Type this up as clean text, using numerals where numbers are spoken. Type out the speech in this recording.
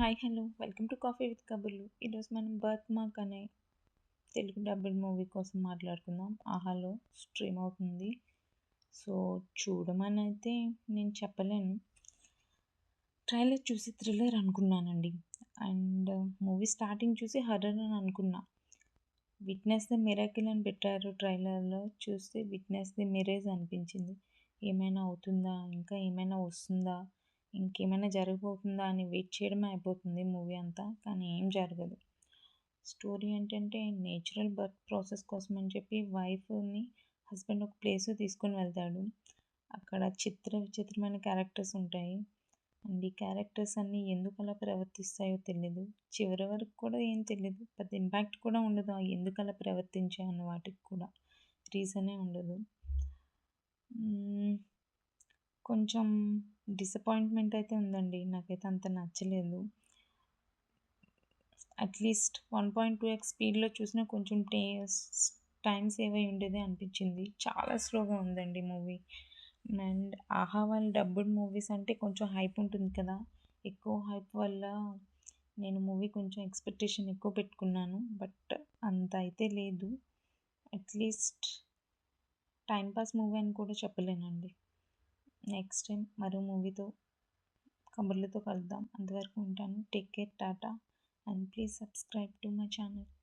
Hi hello welcome to coffee with కబుర్లు. ఈరోజు మనం బర్త్ మార్క్ అనే తెలుగు డబ్బుడ్ మూవీ కోసం మాట్లాడుకుందాం. ఆహాలో స్ట్రీమ్ అవుతుంది. సో చూడమని అయితే నేను చెప్పలేను. ట్రైలర్ చూసి థ్రిల్లర్ అనుకున్నానండి. అండ్ మూవీ స్టార్టింగ్ చూసి హర్రర్ అని అనుకున్నా. విట్నెస్ ది మిరాకిల్ అని పెట్టారు ట్రైలర్లో. చూస్తే విట్నెస్ ది మిరేజ్ అనిపించింది. ఏమైనా అవుతుందా, ఇంకా ఏమైనా వస్తుందా, ఇంకేమైనా జరగబోతుందా అని వెయిట్ చేయడమే అయిపోతుంది మూవీ అంతా. కానీ ఏం జరగదు. స్టోరీ ఏంటంటే నేచురల్ బర్త్ ప్రాసెస్ కోసం అని చెప్పి వైఫ్ని హస్బెండ్ ఒక ప్లేస్ తీసుకొని వెళ్తాడు. అక్కడ విచిత్రమైన క్యారెక్టర్స్ ఉంటాయి. అండ్ ఈ క్యారెక్టర్స్ అన్నీ ఎందుకు అలా ప్రవర్తిస్తాయో తెలియదు. చివరి వరకు కూడా ఏం తెలియదు. పెద్ద ఇంపాక్ట్ కూడా ఉండదు ఆ ఎందుకు అలా ప్రవర్తించాయి అన్న వాటికి కూడా రీజనే ఉండదు. కొంచెం డిసప్పాయింట్మెంట్ అయితే ఉందండి. నాకైతే అంత నచ్చలేదు. అట్లీస్ట్ 1.2x స్పీడ్లో చూసినా కొంచెం టైం సేవ్ అయి ఉండేది అనిపించింది. చాలా స్లోగా ఉందండి మూవీ. అండ్ ఆహా వాళ్ళ డబ్బుడ్ మూవీస్ అంటే కొంచెం హైప్ ఉంటుంది కదా. ఎక్కువ హైప్ వల్ల నేను మూవీ కొంచెం ఎక్స్పెక్టేషన్ ఎక్కువ పెట్టుకున్నాను. బట్ అంత అయితే లేదు. అట్లీస్ట్ టైంపాస్ మూవీ అని కూడా చెప్పలేనండి. నెక్స్ట్ టైం మరో మూవీతో కబుర్లతో కలుద్దాం. అంతవరకు ఉంటాను. Take care, Tata, and please subscribe to my channel.